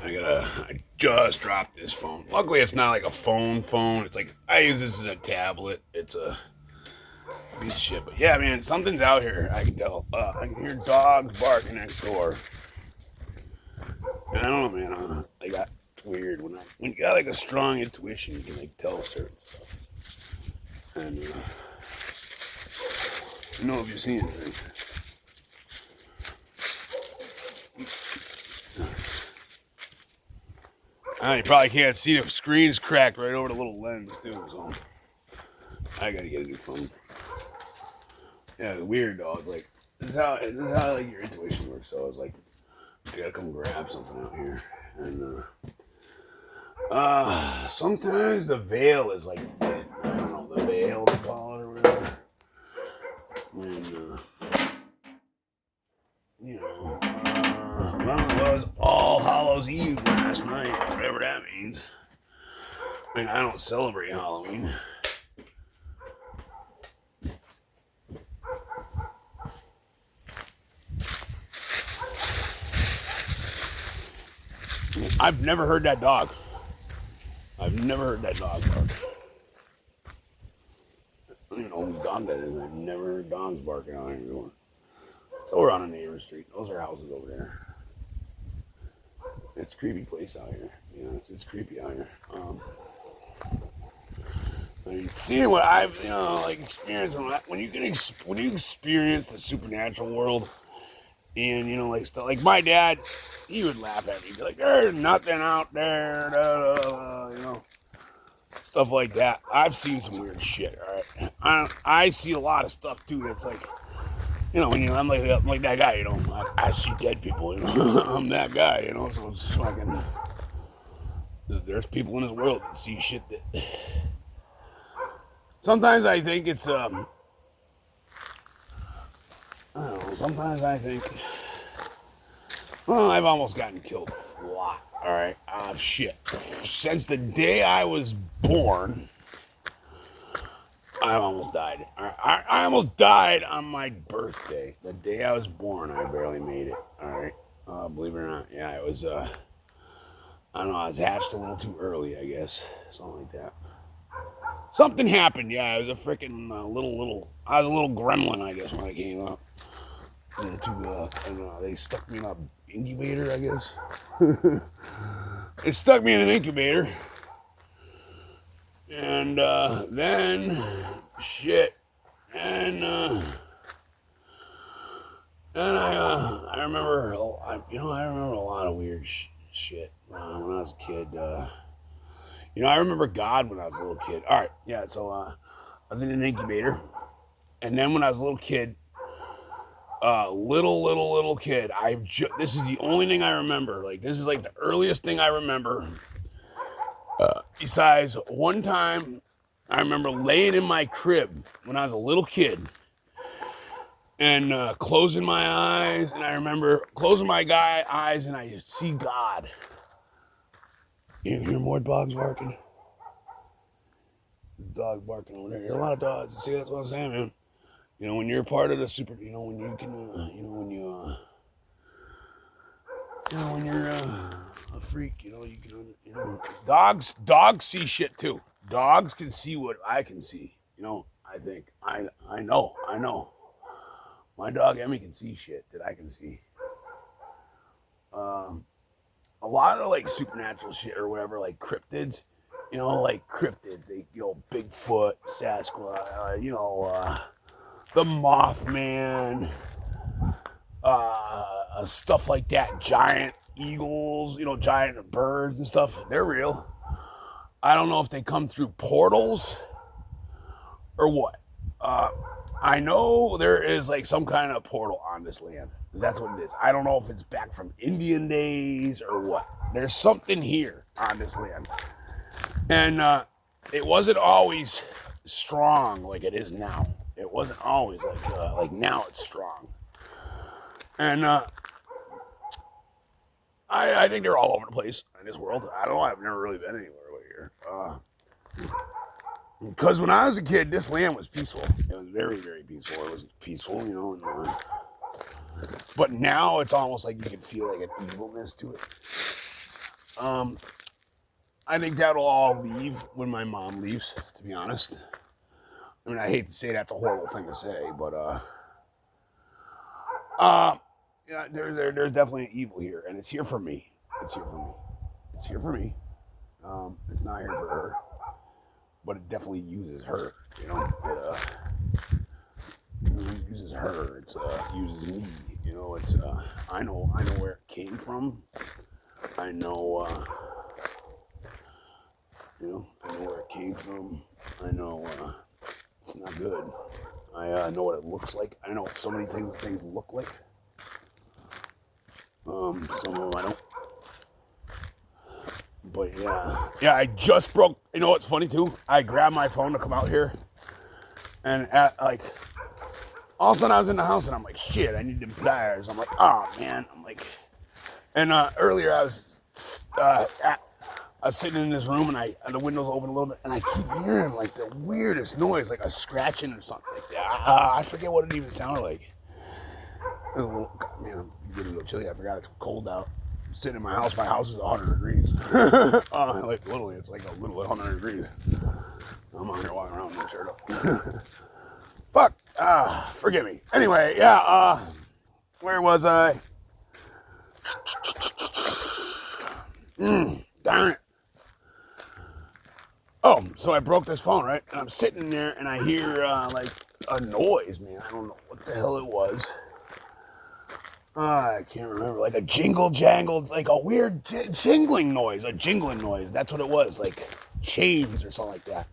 I just dropped this phone. Luckily, it's not like a phone. It's like, I use this as a tablet. It's a piece of shit. But yeah, man, something's out here. I can tell. I can hear dogs barking next door. And I don't know, man. It's weird. When you got like a strong intuition, you can like tell certain stuff. And, I don't know if you've seen anything. You probably can't see the screen's cracked right over the little lens too, so I gotta get a new phone. Yeah, it's weird though. It's like this is how like your intuition works. So I was like, I gotta come grab something out here, and sometimes the veil is like thin. I don't know, the veil they call it or whatever. And well, it was All Hallows Eve last night, whatever that means. I mean, I don't celebrate Halloween. I've never heard that dog. I've never heard that dog bark. I don't even know whose dog that is. I've never heard dogs barking out here before. So we're on a neighbor street. Those are houses over there. It's a creepy place out here. Yeah, it's creepy out here. I mean, seeing what I've experienced when you experience the supernatural world, and like stuff like my dad, he would laugh at me, he'd be like, "There's nothing out there," stuff like that. I've seen some weird shit. All right, I see a lot of stuff too. That's like, I'm like that guy. I see dead people. I'm that guy. So it's fucking. There's people in this world that see shit that. Sometimes I think it's I don't know. Sometimes I think. Well, I've almost gotten killed a lot. All right, shit. Since the day I was born, I almost died. I almost died on my birthday. The day I was born, I barely made it. All right, believe it or not, yeah, it was. I don't know. I was hatched a little too early, I guess, something like that. Something happened. Yeah, I was a freaking little. I was a little gremlin, I guess, when I came up. They stuck me in an incubator, I guess. They stuck me in an incubator. And then shit. And I remember I remember a lot of weird shit when I was a kid. I remember God when I was a little kid. All right, yeah. So I was in an incubator, and then when I was a little kid, little kid, this is the only thing I remember. Like, this is like the earliest thing I remember. Besides one time, I remember laying in my crib when I was a little kid and closing my eyes, and I remember closing my eyes and I just see God. You hear more dogs barking? Dog barking over there. You hear a lot of dogs. See, that's what I'm saying, man. When you're part of the super, when you can, when you're a freak, you can, dogs see shit too. Dogs can see what I can see. I think, I know. My dog Emmy can see shit that I can see. A lot of like supernatural shit or whatever, like cryptids, like cryptids, they, Bigfoot, Sasquatch, the Mothman, stuff like that, giant eagles, giant birds and stuff. They're real. I don't know if they come through portals or what. I know there is like some kind of portal on this land. That's what it is. I don't know if it's back from Indian days or what. There's something here on this land. And it wasn't always strong like it is now. It wasn't always like now it's strong. And I think they're all over the place in this world. I don't know. I've never really been anywhere over here. Because when I was a kid, this land was peaceful. It was very, very peaceful. It was peaceful, but now it's almost like you can feel like an evilness to it. I think that'll all leave when my mom leaves, to be honest. I mean, I hate to say that's a horrible thing to say, but yeah, there's definitely an evil here, and it's here for me. It's here for me. It's here for me. It's not here for her, but it definitely uses her. You know, it uses her. It uses me. You know, it's I know where it came from. I know. You know, I know where it came from. I know it's not good. I know what it looks like. I know what so many things look like. Some of them I don't. But yeah, I just broke. You know what's funny too? I grabbed my phone to come out here, and all of a sudden I was in the house and I'm like, shit, I need them pliers. I'm like, oh man, and earlier I was sitting in this room and the windows open a little bit, and I keep hearing like the weirdest noise, like a scratching or something like that. I forget what it even sounded like. It was a little, man, I'm getting a little chilly. I forgot it's cold out. I'm sitting in my house. My house is 100 degrees. Like literally, it's like a little 100 degrees. I'm out here walking around with my shirt up. Fuck. Forgive me. Anyway, yeah. Where was I? Darn it. Oh, so I broke this phone, right? And I'm sitting there and I hear like a noise, man. I don't know what the hell it was. I can't remember. Like a jingle-jangle, like a weird jingling noise. A jingling noise. That's what it was. Like chains or something like that.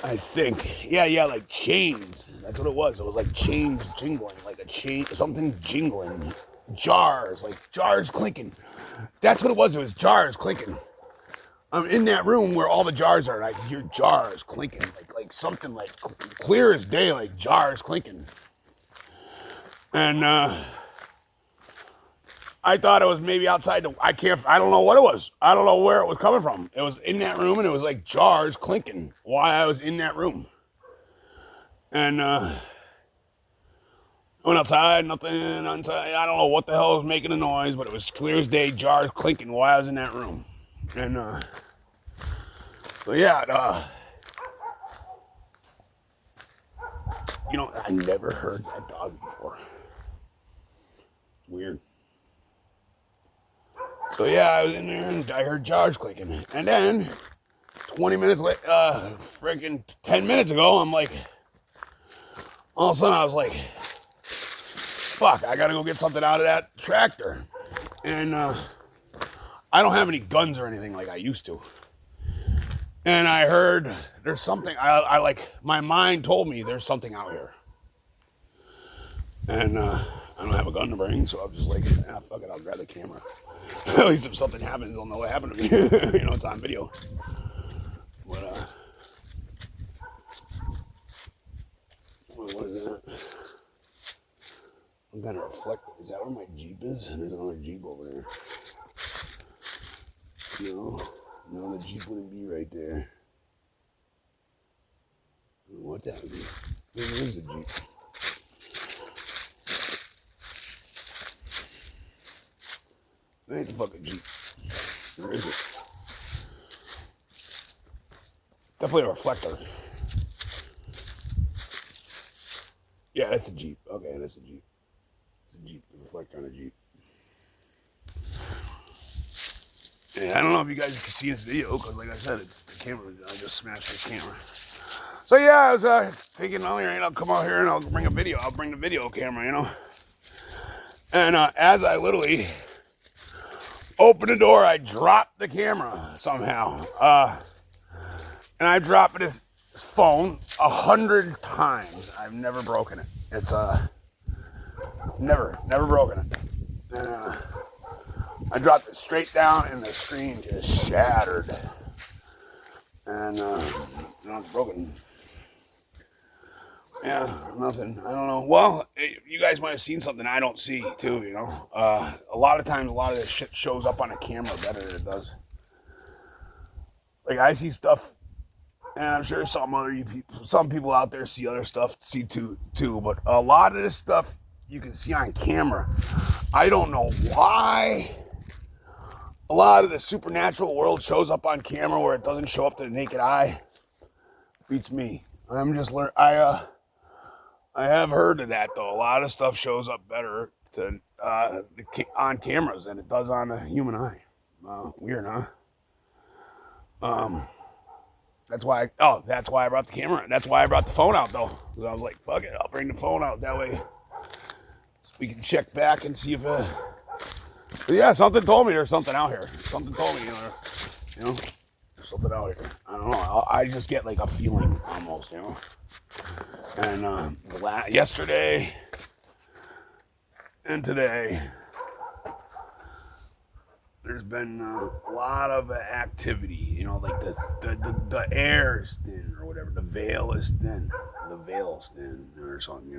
I think. Yeah, like chains. That's what it was. It was like chains jingling. Like a chain, something jingling. Jars, like jars clinking. That's what it was. It was jars clinking. I'm in that room where all the jars are, and I can hear jars clinking, like something like clear as day, like jars clinking. And I thought it was maybe outside. I don't know what it was. I don't know where it was coming from. It was in that room, and it was like jars clinking while I was in that room. And I went outside, nothing inside. I don't know what the hell was making the noise, but it was clear as day, jars clinking while I was in that room. And so yeah, you know, I never heard that dog before. It's weird. So yeah, I was in there and I heard jars clicking. And then 20 minutes later, freaking 10 minutes ago, I'm like, all of a sudden I was like, fuck, I gotta go get something out of that tractor. And I don't have any guns or anything like I used to. And I heard there's something, I like, my mind told me there's something out here. And I don't have a gun to bring, so I'm just like, fuck it, I'll grab the camera. At least if something happens, I'll know what happened to me. You know, it's on video. But, what is that? Some kind of reflector. Is that where my Jeep is? There's another Jeep over there. No, the Jeep wouldn't be right there. I don't know what that would be. There is the Jeep. That ain't the fucking Jeep. Where is it? Definitely a reflector. Yeah, that's a Jeep. Okay, that's a Jeep. It's a Jeep. A reflector on a Jeep. Yeah, I don't know if you guys can see this video, because like I said, it's the camera. I just smashed the camera. So yeah, I was thinking, oh, I'll come out here and I'll bring a video. I'll bring the video camera, you know. And as I literally opened the door, I dropped the camera somehow. And I've dropped this phone 100 times. I've never broken it. It's never broken it. And I dropped it straight down and the screen just shattered. And it's broken. Yeah, nothing. I don't know. Well, you guys might have seen something I don't see too, you know. A lot of times, a lot of this shit shows up on a camera better than it does. Like, I see stuff, and I'm sure some people out there see other stuff, too. But a lot of this stuff you can see on camera. I don't know why. a lot of the supernatural world shows up on camera where it doesn't show up to the naked eye. Beats me. I'm just I have heard of that though. A lot of stuff shows up better on cameras than it does on a human eye. Weird, huh? That's why I brought the camera. That's why I brought the phone out though. Because I was like, fuck it, I'll bring the phone out that way. So we can check back and see if yeah, something told me there's something out here. Something told me, there's something out here. I don't know. I just get like a feeling almost, And yesterday and today, there's been a lot of activity. Like the air is thin or whatever. The veil is thin. The veil is thin or something.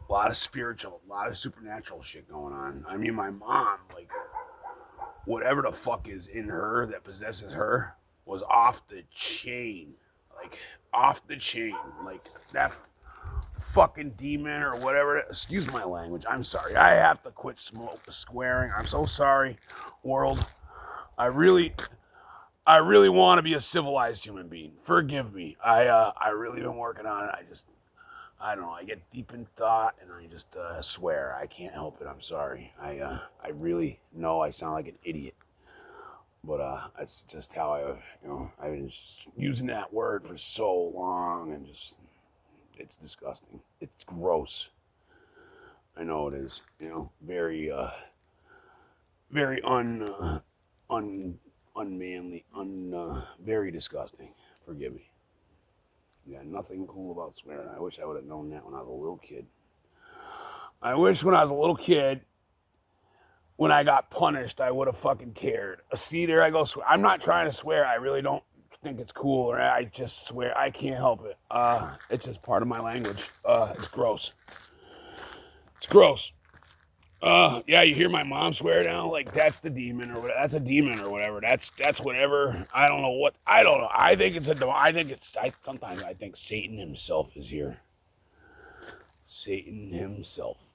A lot of spiritual, a lot of supernatural shit going on. I mean, my mom, like, whatever the fuck is in her that possesses her was off the chain. Like, off the chain. Like, that fucking demon or whatever. Excuse my language. I'm sorry. I have to quit swearing. I'm so sorry, world. I really want to be a civilized human being. Forgive me. I really been working on it. I don't know. I get deep in thought and I just swear. I can't help it. I'm sorry. I really know I sound like an idiot, but that's just how I've been using that word for so long, and it's disgusting. It's gross. I know it is. Very very unmanly, very disgusting. Forgive me. Yeah, nothing cool about swearing. I wish I would have known that when I was a little kid. I wish when I was a little kid, when I got punished, I would have fucking cared. See, there I go. I'm not trying to swear. I really don't think it's cool, or I just swear. I can't help it. It's just part of my language. It's gross. It's gross. Yeah, you hear my mom swear now, like that's the demon or whatever. That's a demon or whatever. That's whatever. I don't know. I think sometimes I think Satan himself is here. Satan himself.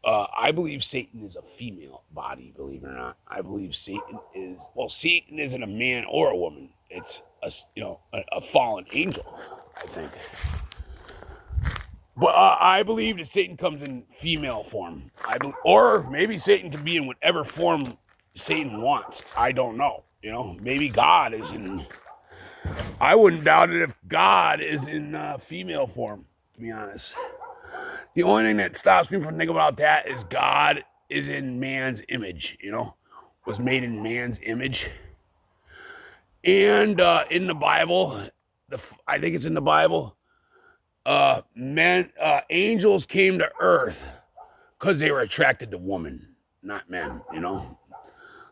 I believe Satan is a female body, believe it or not. I believe Satan isn't a man or a woman. It's a fallen angel, I think. But I believe that Satan comes in female form. Or maybe Satan can be in whatever form Satan wants. I don't know. Maybe God is in. I wouldn't doubt it if God is in female form, to be honest. The only thing that stops me from thinking about that is God is in man's image, was made in man's image. And in the Bible, I think it's in the Bible, angels came to earth because they were attracted to women, not men,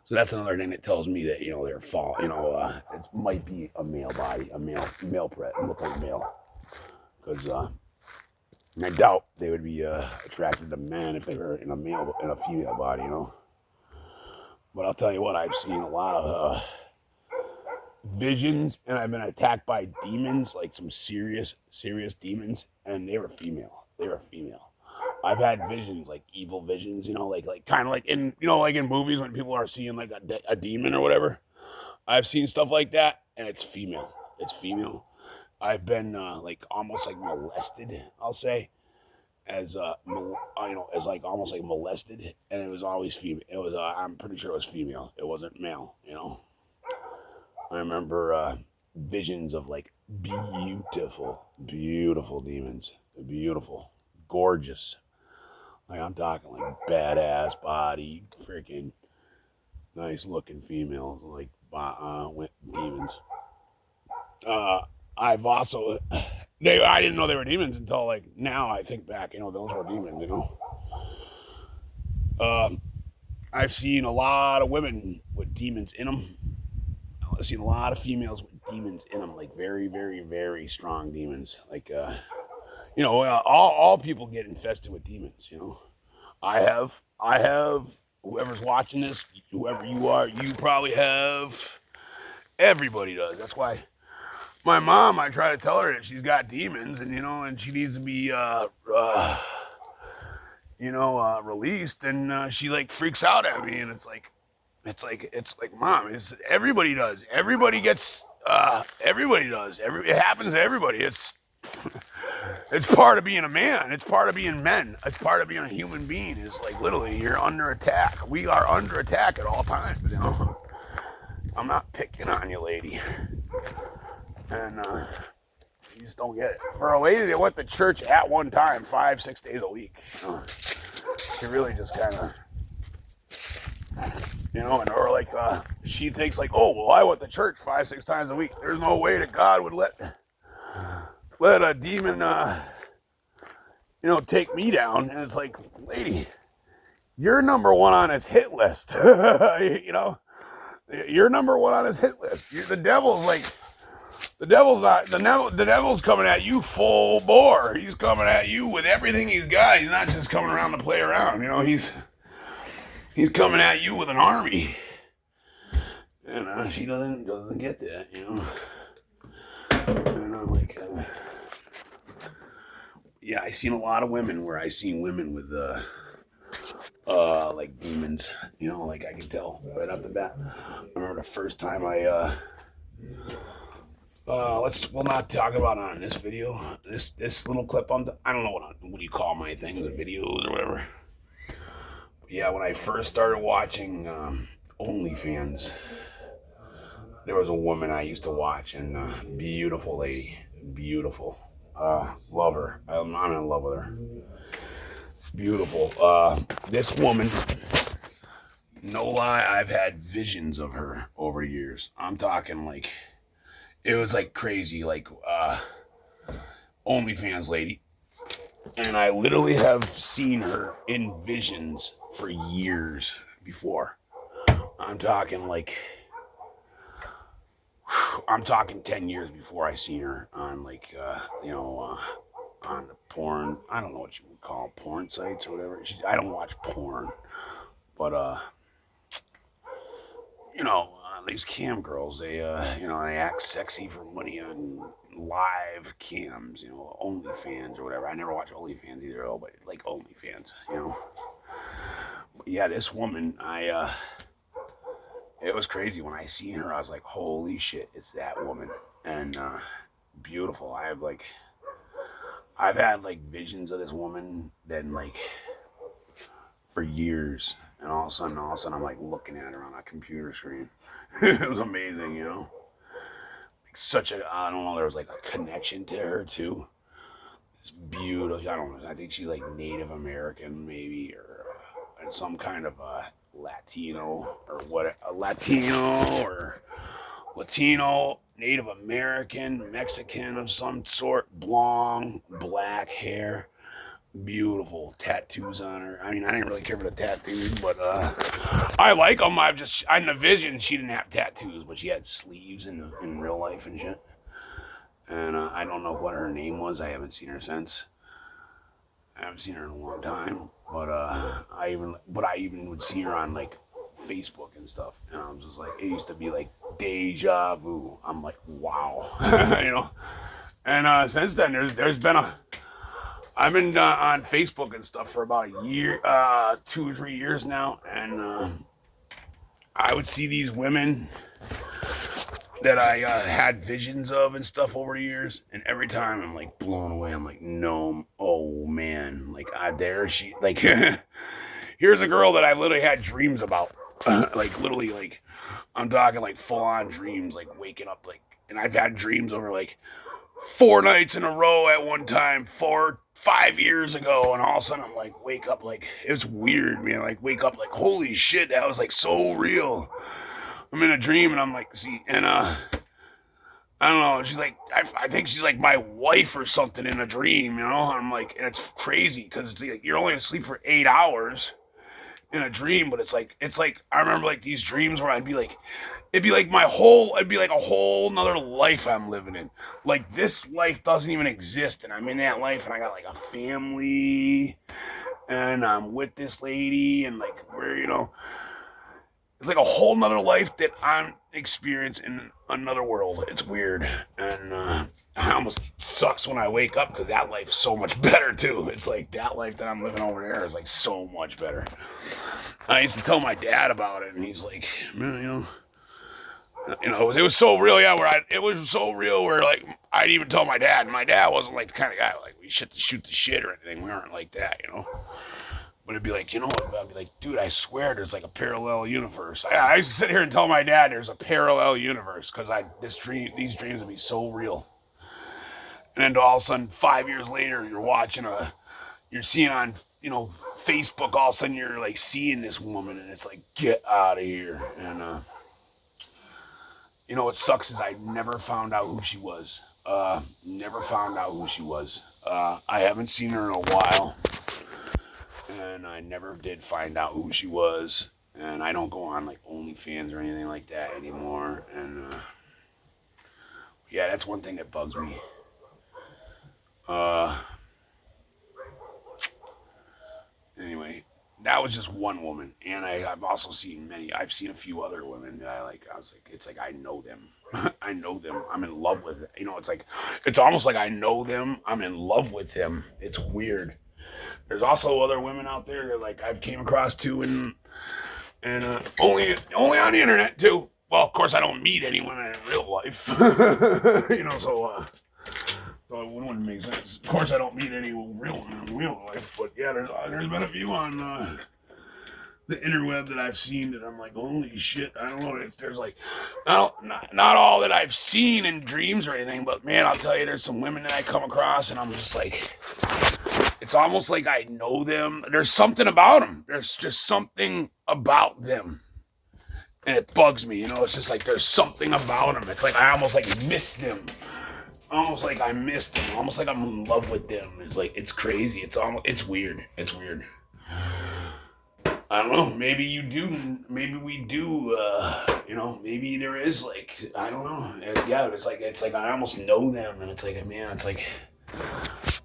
So that's another thing that tells me that, they're it might be a male body, a male look like a male. Because I doubt they would be attracted to men if they were in a female body, But I'll tell you what, I've seen a lot of visions, and I've been attacked by demons, like some serious demons, and they were female. I've had visions, like evil visions, like kind of like in movies when people are seeing like a demon or whatever. I've seen stuff like that, and it's female. I've been almost like molested, I'll say, as almost like molested, and it was always female. It was I'm pretty sure it was female. It wasn't male, I remember visions of like beautiful demons, beautiful, gorgeous. Like I'm talking like badass body, freaking nice looking females, like demons. I've also I didn't know they were demons until like now. I think back, those were demons. I've seen a lot of women with demons in them. I've seen a lot of females with demons in them, like very, very, very strong demons. Like, all people get infested with demons. I have. Whoever's watching this, whoever you are, you probably have. Everybody does. That's why my mom, I try to tell her that she's got demons, and and she needs to be released, and she like freaks out at me, and it's like, It's like, mom, everybody does. Everybody gets, everybody does. It happens to everybody. It's part of being a man. It's part of being men. It's part of being a human being. It's like literally you're under attack. We are under attack at all times, you know. I'm not picking on you, lady. And you just don't get it. For a lady that went to church at one time, 5-6 days a week, you know, she really just kind of, you know, and or like she thinks like, oh well, I went to church 5-6 times a week. There's no way that God would let a demon, you know, take me down. And it's like, lady, you're number one on his hit list. You know, you're number one on his hit list. The devil's like, the devil's coming at you full bore. He's coming at you with everything he's got. He's not just coming around to play around. You know, he's coming at you with an army. And she doesn't get that, you know. And I'm like, yeah, I seen a lot of women where I seen women with like demons, you know, like I can tell right off the bat. I remember the first time we'll not talk about it on this video. This little clip I don't know what do you call my things, the videos or whatever. But yeah, when I first started watching OnlyFans, there was a woman I used to watch, and beautiful lady, beautiful. Love her. I'm in love with her. Beautiful. This woman, no lie, I've had visions of her over the years. I'm talking like, it was like crazy, like OnlyFans lady. And I literally have seen her in visions for years before. I'm talking 10 years before I seen her on like, you know, on the porn, I don't know what you would call porn sites or whatever. I don't watch porn, but, you know, these cam girls, they, you know, they act sexy for money on live cams, you know, OnlyFans or whatever. I never watch OnlyFans either, but like OnlyFans, you know. But yeah, this woman, it was crazy when I seen her. I was like, holy shit, it's that woman. And beautiful. I've had like visions of this woman then like for years. And all of a sudden I'm like looking at her on a computer screen. It was amazing, you know. Like I don't know, there was like a connection to her too. It's beautiful. I don't know. I think she's like Native American maybe, or some kind of Latino or what, a Latino, Native American, Mexican of some sort, blonde, black hair, beautiful tattoos on her. I mean, I didn't really care for the tattoos, but I like them. In the vision, she didn't have tattoos, but she had sleeves in real life and shit. And I don't know what her name was. I haven't seen her since. I haven't seen her in a long time, but I even would see her on like Facebook and stuff, and I'm just like, it used to be like deja vu. I'm like, wow, you know. And since then, there's been I've been on Facebook and stuff for about a year, 2 or 3 years now, and I would see these women that I had visions of and stuff over the years, and every time I'm like blown away. I'm like, no, oh man, like there she, like here's a girl that I literally had dreams about, like literally, like I'm talking like full on dreams, like waking up, like, and I've had dreams over like 4 nights in a row at one time, 5 years ago, and all of a sudden I'm like wake up, like it's weird, man, like wake up like holy shit, that was like so real. I'm in a dream and I'm like, see, and I don't know, she's like, I think she's like my wife or something in a dream, you know. I'm like, and it's crazy because it's like you're only asleep for 8 hours in a dream, but it's like I remember like these dreams where it'd be like a whole nother life I'm living in. Like this life doesn't even exist, and I'm in that life, and I got like a family, and I'm with this lady, and like we're, you know, it's like a whole nother life that I'm experiencing in another world. It's weird, and it almost sucks when I wake up because that life's so much better too. It's like that life that I'm living over there is like so much better. I used to tell my dad about it, and he's like, man, it was so real, yeah. It was so real where like I'd even tell my dad, and my dad wasn't like the kind of guy like we shoot the shit or anything. We weren't like that. But it'd be like, I'd be like, dude, I swear there's like a parallel universe. I used to sit here and tell my dad there's a parallel universe because these dreams would be so real. And then all of a sudden, 5 years later, you're seeing on, Facebook. All of a sudden, you're like seeing this woman, and it's like, get out of here. And what sucks is I never found out who she was. Never found out who she was. I haven't seen her in a while, and I never did find out who she was. And I don't go on like OnlyFans or anything like that anymore. And yeah, that's one thing that bugs me. Anyway, that was just one woman, and I've also seen many. I've seen a few other women that I like. I was like, it's like I know them. I know them. I'm in love with it. It's like, it's almost like I know them. I'm in love with them. It's weird. There's also other women out there that like I've came across too, and only on the internet too. Well, of course, I don't meet any women in real life. So. So it wouldn't make sense. Of course, I don't meet any real women in real life, but yeah, there's been a few on the interweb that I've seen that I'm like, holy shit. I don't know if there's like, not all that I've seen in dreams or anything, but man, I'll tell you, there's some women that I come across, and I'm just like, it's almost like I know them. There's something about them. There's just something about them. And it bugs me, it's just like there's something about them. It's like I almost like miss them. Almost like I missed them. Almost like I'm in love with them. It's like it's crazy. It's weird. It's weird. I don't know. Maybe you do. Maybe we do. Maybe there is like I don't know. Yeah, it's like I almost know them, and it's like man, it's like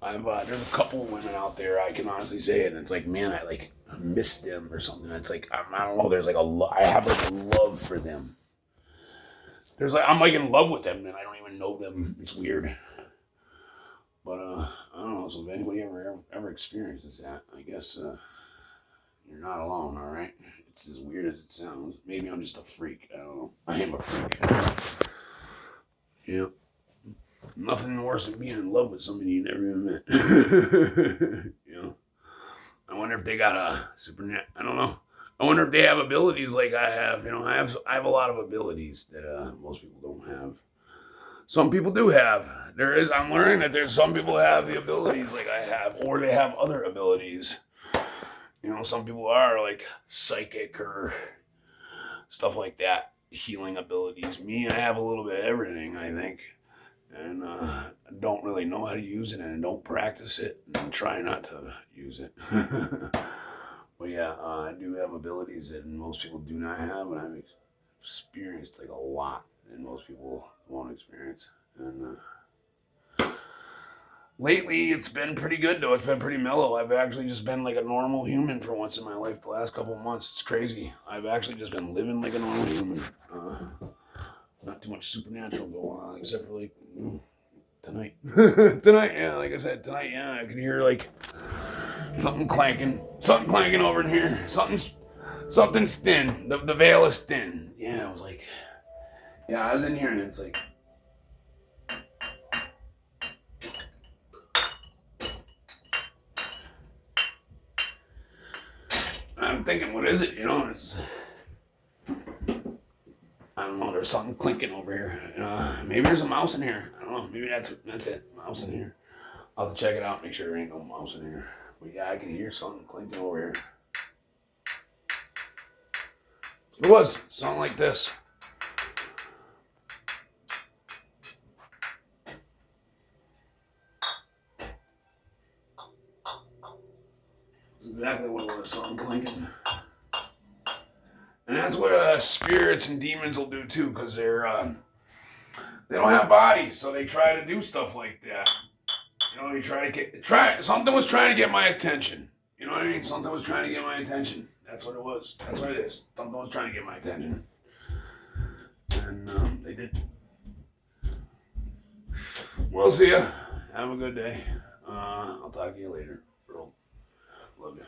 there's a couple of women out there I can honestly say it, and it's like man, I like miss them or something. It's like I don't know. There's like I have like a love for them. There's like I'm like in love with them, and I don't even know them. It's weird, but I don't know. So if anybody ever experiences that, I guess you're not alone. All right, it's as weird as it sounds. Maybe I'm just a freak. I don't know. I am a freak. Yeah, nothing worse than being in love with somebody you never even met. I wonder if they got a I don't know. I wonder if they have abilities like I have. I have a lot of abilities that most people don't have. Some people do have. I'm learning that there's some people have the abilities like I have, or they have other abilities. Some people are like psychic or stuff like that, healing abilities. Me, I have a little bit of everything, I think. And I don't really know how to use it, and I don't practice it, and try not to use it. But yeah, I do have abilities that most people do not have, and I've experienced like a lot that most people won't experience. And lately, it's been pretty good though. It's been pretty mellow. I've actually just been like a normal human for once in my life. The last couple of months, it's crazy. I've actually just been living like a normal human. Not too much supernatural going on, except for like tonight. Tonight, yeah, like I said, tonight, yeah, I can hear like something clanking over in here. Something's thin. The veil is thin. Yeah, I was like, yeah, I was in here and it's like, I'm thinking, what is it? It's, I don't know. There's something clinking over here. Maybe there's a mouse in here. I don't know. Maybe that's it. Mouse in here. I'll have to check it out. Make sure there ain't no mouse in here. But yeah, I can hear something clinking over here. It was something like this. That's exactly what it was. Something clinking. And that's what spirits and demons will do too, because they don't have bodies, so they try to do stuff like that. They something was trying to get my attention. You know what I mean? Something was trying to get my attention. That's what it was. That's what it is. Something was trying to get my attention. And they did. We'll see ya. Have a good day. I'll talk to you later. Bro. Love you.